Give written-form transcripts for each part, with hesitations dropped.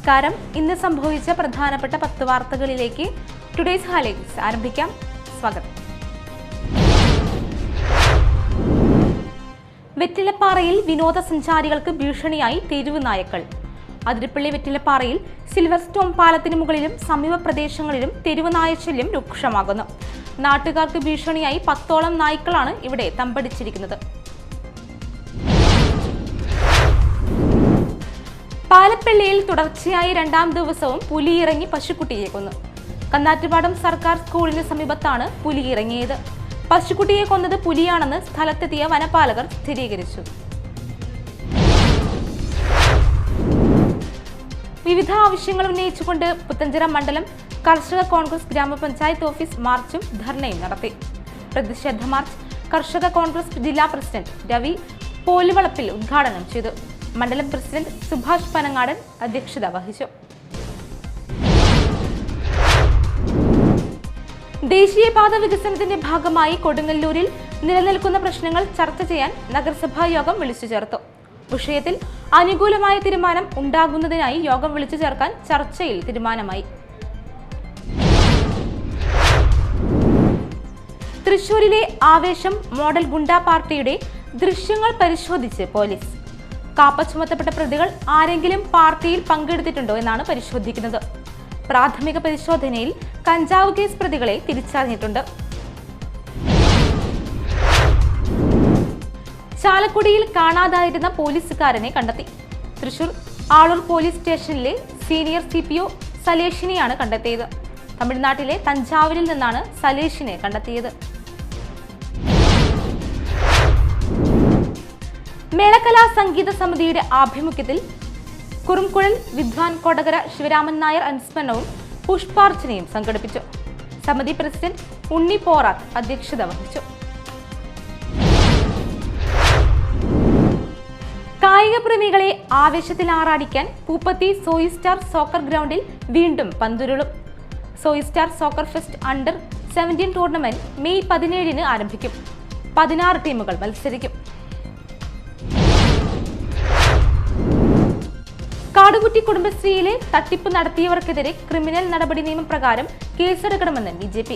നമസ്കാരം. ഇന്ന് സംഭവിച്ച പ്രധാനപ്പെട്ട 10 വാർത്തകളിലേക്ക് ടുഡേയ്സ് ഹൈലൈറ്റ്സ് ആരംഭിക്കാം. സ്വാഗതം. വെറ്റിലപ്പാറയിൽ വിനോദസഞ്ചാരികൾക്ക് ഭീഷണിയായി തെരുവ് നായ്ക്കൾ. അതിരപ്പള്ളി വെറ്റിലപ്പാറയിൽ സിൽവർ സ്റ്റോൺ പാലത്തിന് മുകളിലും സമീപ പ്രദേശങ്ങളിലും തെരുവ് നായശല്യം രൂക്ഷമാകുന്നു. നാട്ടുകാർക്ക് ഭീഷണിയായി 10ഓളം നായ്ക്കളാണ് ഇവിടെ തമ്പടിച്ചിരിക്കുന്നത്. പാലപ്പള്ളിയിൽ തുടർച്ചയായി 2ാം ദിവസവും പുലിയിറങ്ങി പശുക്കുട്ടിയെ കൊന്നു. കന്നാറ്റുപാടം സർക്കാർ സ്കൂളിന് സമീപത്താണ് പുലി ഇറങ്ങിയത്. പശുക്കുട്ടിയെ കൊന്നത് പുലിയാണെന്ന് സ്ഥലത്തെത്തിയ വനപാലകർ സ്ഥിരീകരിച്ചു. വിവിധ ആവശ്യങ്ങൾ ഉന്നയിച്ചുകൊണ്ട് പുത്തഞ്ചിറ മണ്ഡലം കർഷക കോൺഗ്രസ് ഗ്രാമപഞ്ചായത്ത് ഓഫീസ് മാർച്ചും ധർണയും നടത്തി. പ്രതിഷേധ മാർച്ച് കർഷക കോൺഗ്രസ് ജില്ലാ പ്രസിഡന്റ് രവി പോലുവളപ്പിൽ ഉദ്ഘാടനം ചെയ്തു. മണ്ഡലം പ്രസിഡന്റ് സുഭാഷ് പനങ്ങാടൻ അധ്യക്ഷത വഹിച്ചു. ദേശീയപാത വികസനത്തിന്റെ ഭാഗമായി കൊടുങ്ങല്ലൂരിൽ നിലനിൽക്കുന്ന പ്രശ്നങ്ങൾ ചർച്ച ചെയ്യാൻ നഗരസഭാ യോഗം വിളിച്ചു ചേർത്തു. വിഷയത്തിൽ അനുകൂലമായ തീരുമാനം ഉണ്ടാകുന്നതിനായി യോഗം വിളിച്ചു ചേർക്കാൻ ചർച്ചയിൽ തീരുമാനമായി. തൃശൂരിലെ ആവേശം മോഡൽ ഗുണ്ടാ പാർട്ടിയുടെ ദൃശ്യങ്ങൾ പരിശോധിച്ച് പോലീസ്. കാപ്പ ചുമത്തപ്പെട്ട പ്രതികൾ ആരെങ്കിലും പാർട്ടിയിൽ പങ്കെടുത്തിട്ടുണ്ടോ എന്നാണ് പരിശോധിക്കുന്നത്. പ്രാഥമിക പരിശോധനയിൽ കഞ്ചാവ് കേസ് പ്രതികളെ തിരിച്ചറിഞ്ഞിട്ടുണ്ട്. ചാലക്കുടിയിൽ കാണാതായിരുന്ന പോലീസുകാരനെ കണ്ടെത്തി. തൃശൂർ ആളൂർ പോലീസ് സ്റ്റേഷനിലെ സീനിയർ CPO സലേഷിനെയാണ് കണ്ടെത്തിയത്. തമിഴ്നാട്ടിലെ തഞ്ചാവൂരിൽ നിന്നാണ് സലേഷിനെ കണ്ടെത്തിയത്. മേളകലാ സംഗീത സമിതിയുടെ ആഭിമുഖ്യത്തിൽ കുറുംകുഴൽ വിദ്വാൻ കൊടകര ശിവരാമൻ നായർ അനുസ്മരണവും പുഷ്പാർച്ചനയും സംഘടിപ്പിച്ചു. സമിതി പ്രസിഡന്റ് ഉണ്ണി പോറാത്ത് അധ്യക്ഷത വഹിച്ചു. കായിക പ്രേമികളെ ആവേശത്തിൽ ആറാടിക്കാൻ പൂപ്പത്തി സോയി സ്റ്റാർ സോക്കർ ഗ്രൗണ്ടിൽ വീണ്ടും പന്തുരുളും. സോയി സ്റ്റാർ സോക്കർ ഫെസ്റ്റ് അണ്ടർ-17 ടൂർണമെന്റ് മെയ് 17-ന് ആരംഭിക്കും. 16 ടീമുകൾ മത്സരിക്കും. കാടുകുറ്റി കുടുംബശ്രീയിലെ തട്ടിപ്പ് നടത്തിയവർക്കെതിരെ ക്രിമിനൽ നടപടി നിയമപ്രകാരം കേസെടുക്കണമെന്ന് BJP.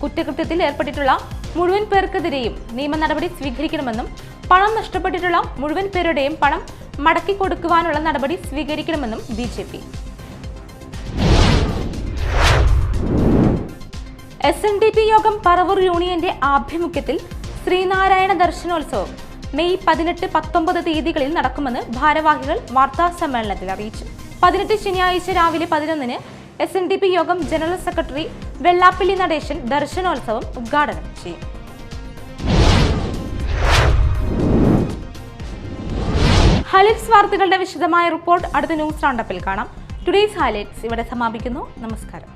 കുറ്റകൃത്യത്തിൽ ഏർപ്പെട്ടിട്ടുള്ള മുഴുവൻ പേർക്കെതിരെയും നിയമ നടപടി സ്വീകരിക്കണമെന്നും പണം നഷ്ടപ്പെട്ടിട്ടുള്ള മുഴുവൻ പേരുടെയും പണം മടക്കി കൊടുക്കുവാനുള്ള നടപടി സ്വീകരിക്കണമെന്നും BJP. SNDP യോഗം പറവൂർ യൂണിയന്റെ ആഭിമുഖ്യത്തിൽ ശ്രീനാരായണ ദർശനോത്സവം മെയ് 18, 19 തീയതികളിൽ നടക്കുമെന്ന് ഭാരവാഹികൾ വാർത്താ സമ്മേളനത്തിൽ അറിയിച്ചു. 18 ശനിയാഴ്ച രാവിലെ 11-ന് SNDP യോഗം ജനറൽ സെക്രട്ടറി വെള്ളാപ്പള്ളി നടേശൻ ദർശനോത്സവം ഉദ്ഘാടനം ചെയ്യും. ഹൈലൈറ്റ്സ് വാർത്തകളുടെ വിശദമായ റിപ്പോർട്ട് അടുത്ത ന്യൂസ് റൗണ്ടപ്പിൽ കാണാം. ടുഡേയ്സ് ഹൈലൈറ്റ്സ് ഇവിടെ സമാപിക്കുന്നു. നമസ്കാരം.